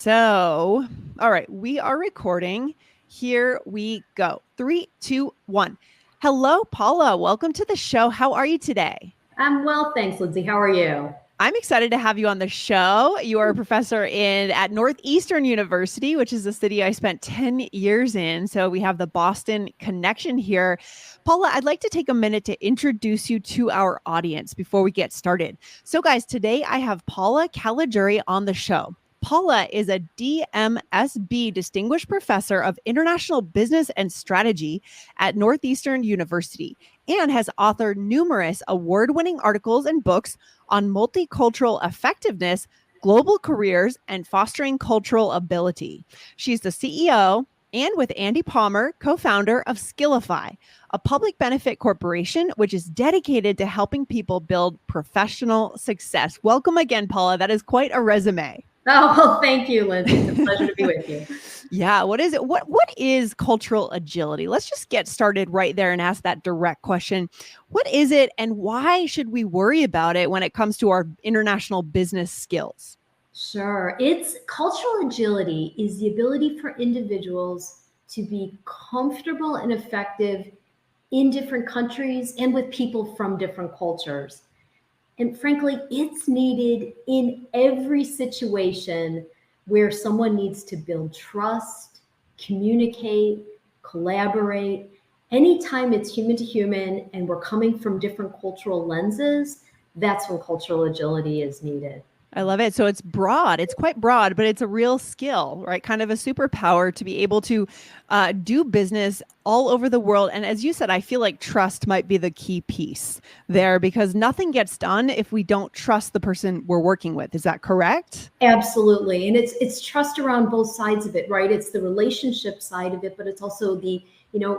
So, all right, we are recording. Here we go. 3, 2, 1. Hello, Paula. Welcome to the show. How are you today? I'm well, thanks, Lindsay. How are you? I'm excited to have you on the show. You are a professor at Northeastern University, which is a city I spent 10 years in. So we have the Boston connection here. Paula, I'd like to take a minute to introduce you to our audience before we get started. So guys, today I have Paula Caligrirui on the show. Paula is a DMSB Distinguished Professor of International Business and Strategy at Northeastern University and has authored numerous award-winning articles and books on multicultural effectiveness, global careers, and fostering cultural ability. She's the CEO and with Andy Palmer, co-founder of Skillify, a public benefit corporation which is dedicated to helping people build professional success. Welcome again, Paula. That is quite a resume. Oh, well, thank you, Lindsay. It's a pleasure to be with you. Yeah. What is it? What is cultural agility? Let's just get started right there and ask that direct question. What is it and why should we worry about it when it comes to our international business skills? Sure. It's cultural agility is the ability for individuals to be comfortable and effective in different countries and with people from different cultures. And frankly, it's needed in every situation where someone needs to build trust, communicate, collaborate. Anytime it's human to human and we're coming from different cultural lenses, that's when cultural agility is needed. I love it. So it's broad. It's quite broad, but it's a real skill, right? Kind of a superpower to be able to do business all over the world. And as you said, I feel like trust might be the key piece there because nothing gets done if we don't trust the person we're working with. Is that correct? Absolutely. And it's trust around both sides of it, right? It's the relationship side of it, but it's also the,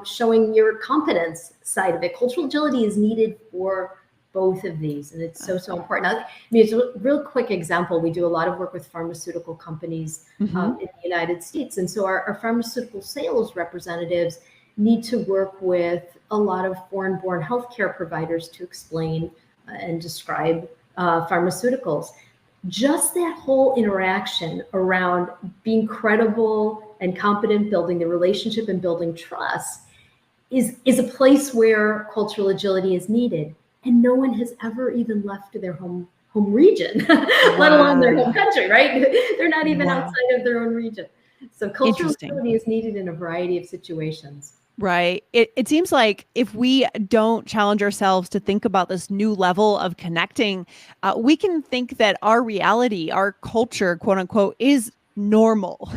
showing your competence side of it. Cultural agility is needed for both of these. And it's so important. It's a real quick example. We do a lot of work with pharmaceutical companies in the United States. And so our pharmaceutical sales representatives need to work with a lot of foreign-born healthcare providers to explain and describe pharmaceuticals. Just that whole interaction around being credible and competent, building the relationship and building trust is a place where cultural agility is needed. And no one has ever even left their home region, let alone their home country, right? They're not even outside of their own region. So cultural agility is needed in a variety of situations. Right. It seems like if we don't challenge ourselves to think about this new level of connecting, we can think that our reality, our culture, quote unquote, is normal.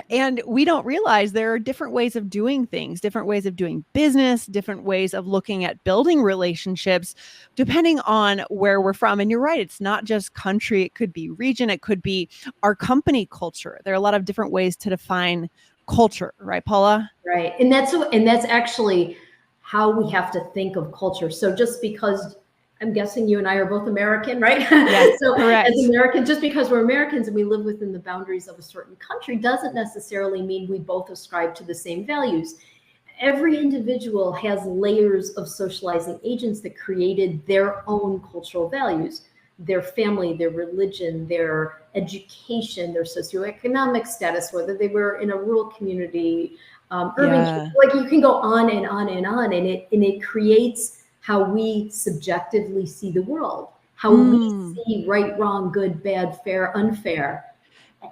And we don't realize there are different ways of doing things, different ways of doing business, different ways of looking at building relationships, depending on where we're from. And you're right, it's not just country, it could be region, it could be our company culture. There are a lot of different ways to define culture, right, Paula? Right. And that's actually how we have to think of culture. So just because I'm guessing you and I are both American, right? Yes, so correct. As Americans, just because we're Americans and we live within the boundaries of a certain country doesn't necessarily mean we both ascribe to the same values. Every individual has layers of socializing agents that created their own cultural values, their family, their religion, their education, their socioeconomic status, whether they were in a rural community, urban, like you can go on and on and on. And it creates how we subjectively see the world, how we see right, wrong, good, bad, fair, unfair.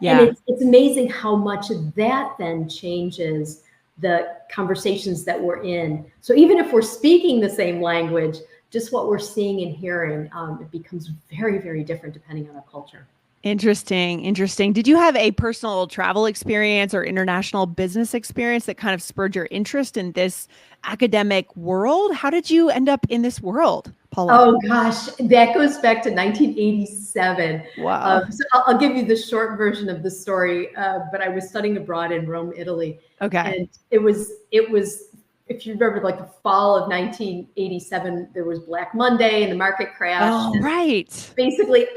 Yeah. And it's amazing how much of that then changes the conversations that we're in. So even if we're speaking the same language, just what we're seeing and hearing, it becomes very, very different depending on our culture. Interesting. Did you have a personal travel experience or international business experience that kind of spurred your interest in this academic world? How did you end up in this world, Paula? Oh gosh, that goes back to 1987. Wow. So I'll give you the short version of the story, but I was studying abroad in Rome, Italy. Okay. And it was, if you remember, like the fall of 1987, there was Black Monday and the market crashed. Oh, right. Basically,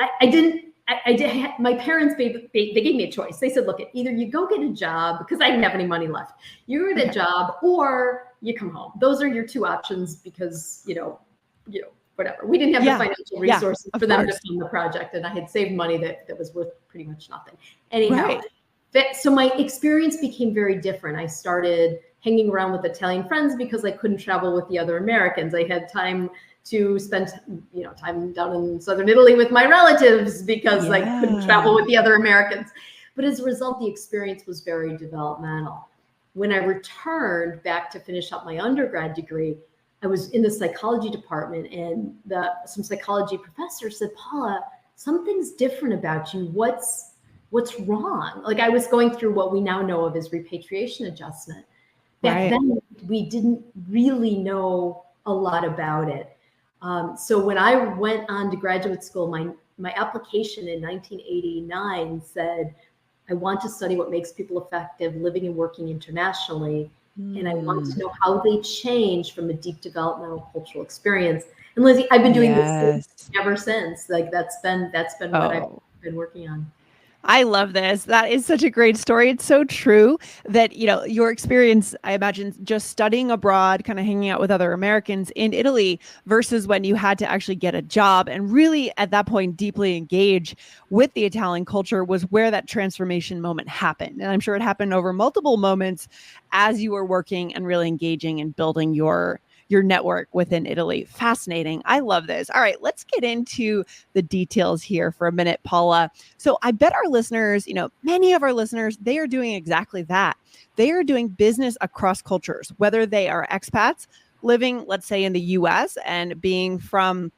my parents, they gave me a choice. They said, look, either you go get a job, because I didn't have any money left. You get a job or you come home. Those are your two options because, whatever. We didn't have the financial resources for them to fund the project. And I had saved money that was worth pretty much nothing. Anyhow, So my experience became very different. I started hanging around with Italian friends because I couldn't travel with the other Americans. I had time to spend, time down in Southern Italy with my relatives because I couldn't travel with the other Americans. But as a result, the experience was very developmental. When I returned back to finish up my undergrad degree, I was in the psychology department, and some psychology professor said, "Paula, something's different about you. What's wrong?" Like, I was going through what we now know of as repatriation adjustment. Back then, we didn't really know a lot about it. So when I went on to graduate school, my application in 1989 said, "I want to study what makes people effective living and working internationally. And I want to know how they change from a deep developmental cultural experience." And Lindsay, I've been doing this ever since. Like, that's been what I've been working on. I love this. That is such a great story. It's so true that, your experience, I imagine, just studying abroad, kind of hanging out with other Americans in Italy versus when you had to actually get a job and really at that point deeply engage with the Italian culture was where that transformation moment happened. And I'm sure it happened over multiple moments as you were working and really engaging and building your network within Italy. Fascinating. I love this. All right, let's get into the details here for a minute, Paula. So I bet our listeners, many of our listeners, they are doing exactly that. They are doing business across cultures, whether they are expats living, let's say, in the US and being from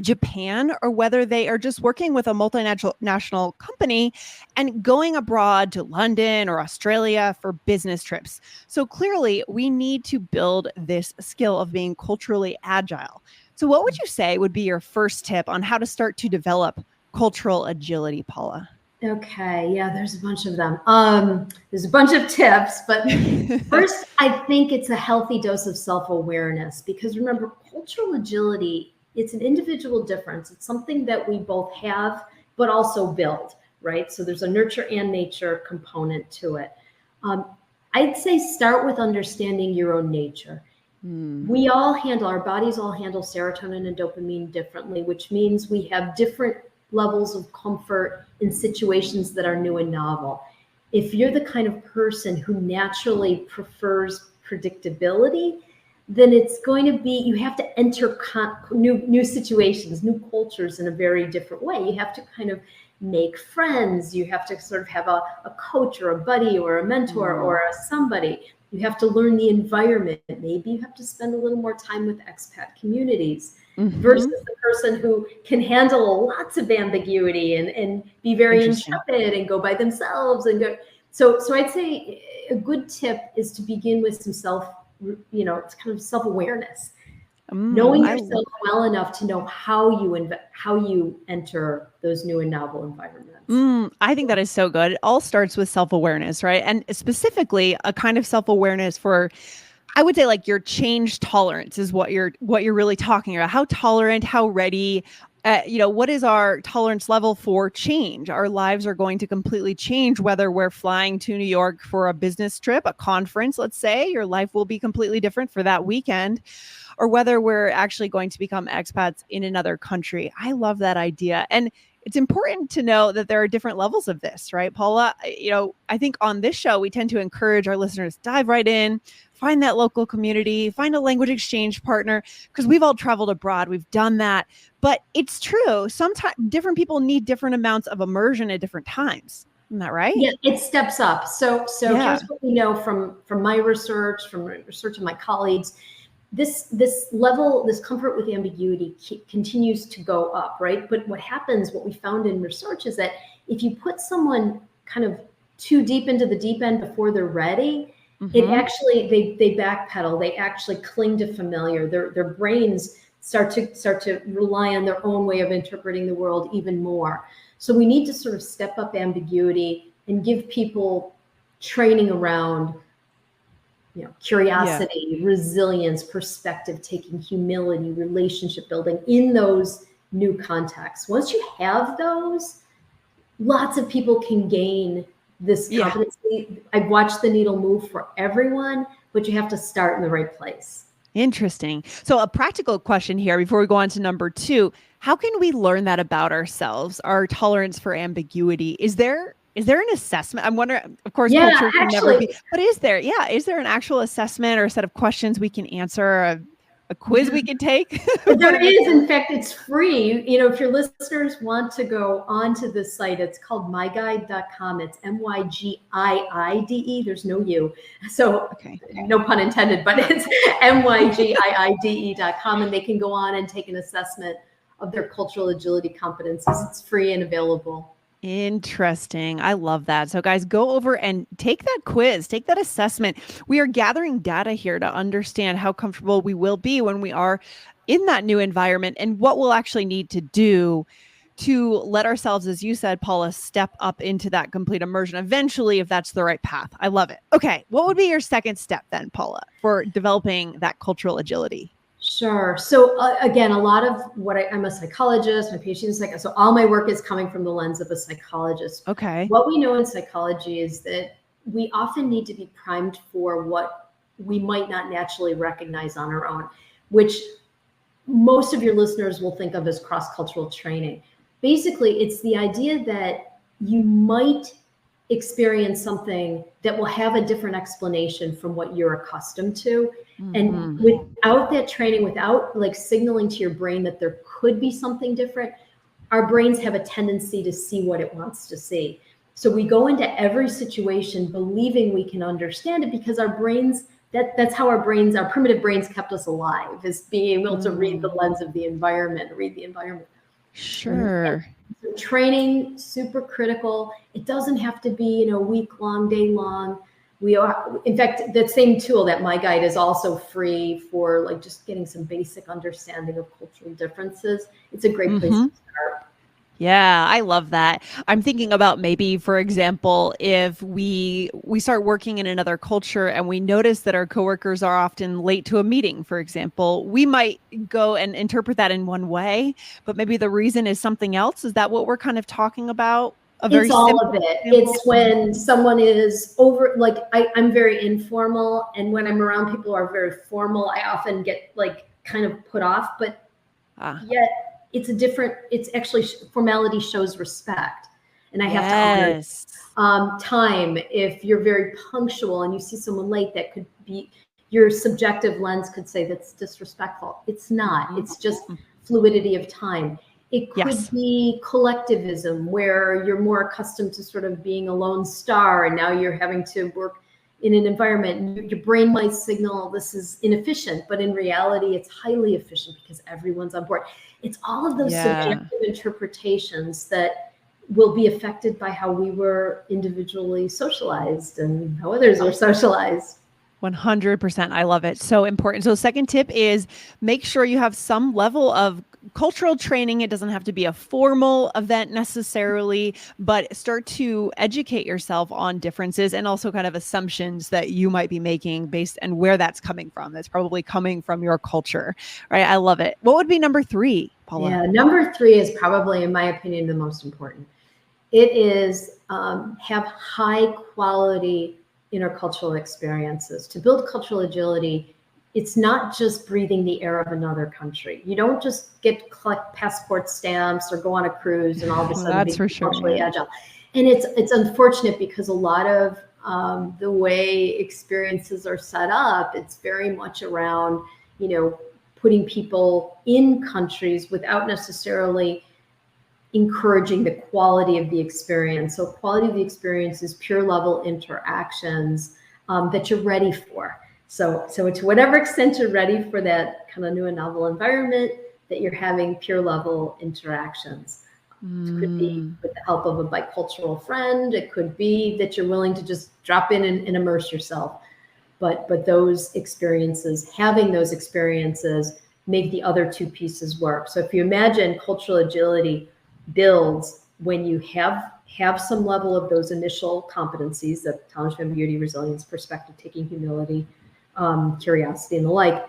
Japan, or whether they are just working with a multinational company and going abroad to London or Australia for business trips. So clearly, we need to build this skill of being culturally agile. So what would you say would be your first tip on how to start to develop cultural agility, Paula? Okay, yeah, there's a bunch of them. There's a bunch of tips, but first, I think it's a healthy dose of self-awareness, because remember, cultural agility, it's an individual difference. It's something that we both have, but also build, right? So there's a nurture and nature component to it. I'd say start with understanding your own nature. Our bodies all handle serotonin and dopamine differently, which means we have different levels of comfort in situations that are new and novel. If you're the kind of person who naturally prefers predictability, then it's going to be, you have to enter new situations, new cultures in a very different way. You have to kind of make friends. You have to sort of have a coach or a buddy or a mentor or somebody. You have to learn the environment. Maybe you have to spend a little more time with expat communities versus the person who can handle lots of ambiguity and be very intrepid and go by themselves and go. So I'd say a good tip is to begin with some it's kind of self-awareness, knowing yourself well enough to know how you enter those new and novel environments. I think that is so good. It all starts with self-awareness, right? And specifically a kind of self-awareness for, I would say, like, your change tolerance is what you're really talking about. How tolerant, how ready, what is our tolerance level for change? Our lives are going to completely change, whether we're flying to New York for a business trip, a conference, let's say, your life will be completely different for that weekend, or whether we're actually going to become expats in another country. I love that idea. And it's important to know that there are different levels of this, right, Paula? I think on this show, we tend to encourage our listeners to dive right in, find that local community, find a language exchange partner, because we've all traveled abroad. We've done that. But it's true. Sometimes different people need different amounts of immersion at different times. Isn't that right? Yeah, it steps up. So here's what we know from my research, from research of my colleagues. This comfort with ambiguity continues to go up, right? But what we found in research is that if you put someone kind of too deep into the deep end before they're ready, it actually, they backpedal. They actually cling to familiar. Their brains start to rely on their own way of interpreting the world even more. So we need to sort of step up ambiguity and give people training around curiosity, resilience, perspective taking, humility, relationship building in those new contexts. Once you have those, lots of people can gain this competency. I've watched the needle move for everyone, but you have to start in the right place. Interesting. So a practical question here before we go on to number 2, how can we learn that about ourselves, our tolerance for ambiguity? Is there Is there an assessment? I'm wondering, of course, Yeah, culture can never actually, be, but is there an actual assessment or a set of questions we can answer, a quiz we can take? there is. In fact, it's free. You know, if your listeners want to go onto this site, it's called myguide.com. It's MYGIIDE. There's no U. So Okay. no pun intended, but it's MYGIIDE.com. And they can go on and take an assessment of their cultural agility competencies. It's free and available. Interesting. I love that. So guys, go over and take that quiz, take that assessment. We are gathering data here to understand how comfortable we will be when we are in that new environment and what we'll actually need to do to let ourselves, as you said, Paula, step up into that complete immersion eventually, if that's the right path. I love it. Okay. What would be your second step then, Paula, for developing that cultural agility? Sure. So again, a lot of what I'm a psychologist, my PhD in psychology. So all my work is coming from the lens of a psychologist. Okay. What we know in psychology is that we often need to be primed for what we might not naturally recognize on our own, which most of your listeners will think of as cross-cultural training. Basically, it's the idea that you might experience something that will have a different explanation from what you're accustomed to. And without that training, without like signaling to your brain that there could be something different, our brains have a tendency to see what it wants to see. So we go into every situation believing we can understand it because our brains, that's how our primitive brains kept us alive, is being able to read the lens of the environment, read the environment. Sure. So training, super critical. It doesn't have to be, week long, day long. In fact, that same tool, that My Guide, is also free for like just getting some basic understanding of cultural differences. It's a great place to start. Yeah, I love that. I'm thinking about maybe, for example, if we start working in another culture and we notice that our coworkers are often late to a meeting, for example, we might go and interpret that in one way, but maybe the reason is something else. Is that what we're kind of talking about? It's all of it. It's when someone is over, like I'm very informal, and when I'm around people who are very formal, I often get like kind of put off, but yet it's actually formality shows respect. And I have to honor time. If you're very punctual and you see someone late, that could be, your subjective lens could say that's disrespectful. It's not. It's just fluidity of time. It could be collectivism, where you're more accustomed to sort of being a lone star, and now you're having to work in an environment, and your brain might signal this is inefficient, but in reality, it's highly efficient because everyone's on board. It's all of those subjective interpretations that will be affected by how we were individually socialized and how others were socialized. 100%. I love it. So important. So second tip is make sure you have some level of cultural training. It doesn't have to be a formal event necessarily, but start to educate yourself on differences and also kind of assumptions that you might be making based and where that's coming from. That's probably coming from your culture, right? I love it. What would be number 3, Paula? Yeah, number 3 is probably, in my opinion, the most important. It is have high quality intercultural experiences. To build cultural agility, it's not just breathing the air of another country. You don't just collect passport stamps or go on a cruise and all of a sudden be culturally agile. And it's unfortunate because a lot of the way experiences are set up, it's very much around, putting people in countries without necessarily encouraging the quality of the experience. So quality of the experience is pure level interactions that you're ready for. So to whatever extent you're ready for that kind of new and novel environment, that you're having pure level interactions. It could be with the help of a bicultural friend. It could be that you're willing to just drop in and immerse yourself. But those experiences, having those experiences, make the other two pieces work. So if you imagine cultural agility builds when you have some level of those initial competencies, the tolerance, ambiguity, resilience, perspective taking, humility, curiosity, and the like,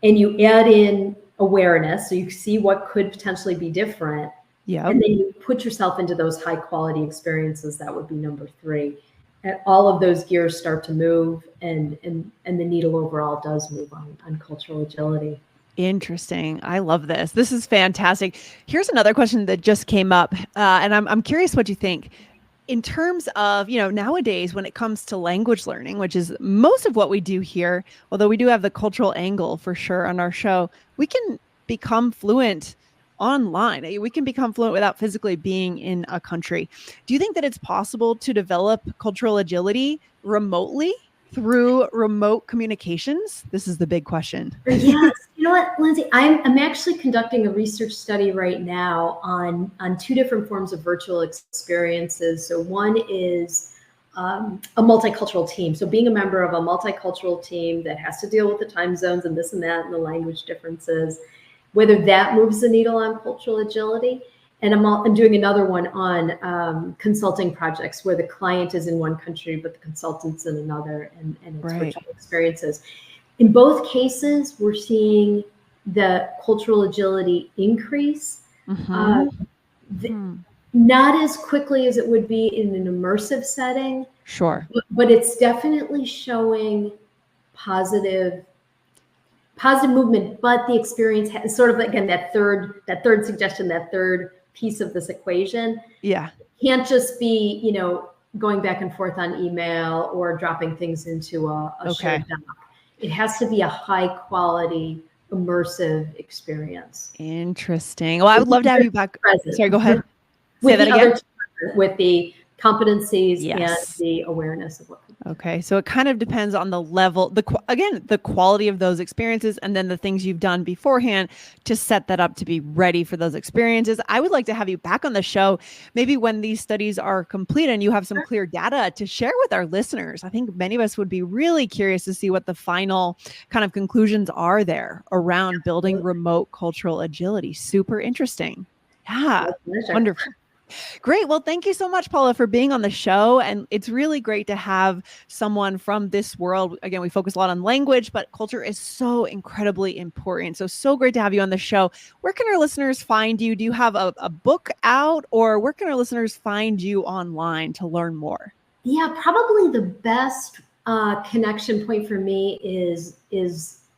and you add in awareness, so you see what could potentially be different, and then you put yourself into those high quality experiences. That would be number 3. And all of those gears start to move, and the needle overall does move on cultural agility. Interesting. I love this. This is fantastic. Here's another question that just came up, and I'm curious what you think. in terms of, nowadays when it comes to language learning, which is most of what we do here, although we do have the cultural angle for sure on our show, we can become fluent online. We can become fluent without physically being in a country. Do you think that it's possible to develop cultural agility remotely through remote communications? This is the big question. Yes. You know what, Lindsay, I'm actually conducting a research study right now on two different forms of virtual experiences. So one is a multicultural team. So being a member of a multicultural team that has to deal with the time zones and this and that and the language differences, whether that moves the needle on cultural agility. And I'm doing another one on consulting projects where the client is in one country, but the consultant's in another, and it's virtual experiences. In both cases, we're seeing the cultural agility increase, not as quickly as it would be in an immersive setting. Sure. But it's definitely showing positive movement, but the experience has sort of, again, that third suggestion, that third piece of this equation. Yeah. Can't just be, going back and forth on email or dropping things into a shared doc. It has to be a high quality, immersive experience. Interesting. Well, I would love to have you back. Sorry, go ahead. Say that again. With the competencies and the awareness of what. Okay. So it kind of depends on the level, the quality of those experiences, and then the things you've done beforehand to set that up to be ready for those experiences. I would like to have you back on the show, maybe when these studies are complete and you have some clear data to share with our listeners. I think many of us would be really curious to see what the final kind of conclusions are there around building remote cultural agility. Super interesting. Yeah. Wonderful. Great. Well, thank you so much, Paula, for being on the show. And it's really great to have someone from this world. Again, we focus a lot on language, but culture is so incredibly important. So great to have you on the show. Where can our listeners find you? Do you have a book out, or where can our listeners find you online to learn more? Yeah, probably the best connection point for me is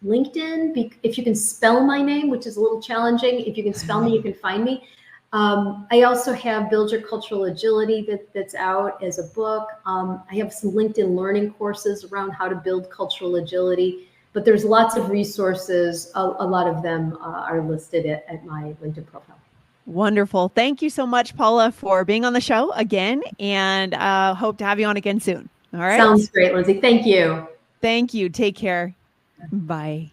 LinkedIn. If you can spell my name, which is a little challenging, if you can spell me, you can find me. I also have Build Your Cultural Agility that's out as a book. I have some LinkedIn learning courses around how to build cultural agility, but there's lots of resources. A lot of them are listed at my LinkedIn profile. Wonderful. Thank you so much, Paula, for being on the show again, and hope to have you on again soon. All right. Sounds great, Lindsay. Thank you. Thank you. Take care. Bye.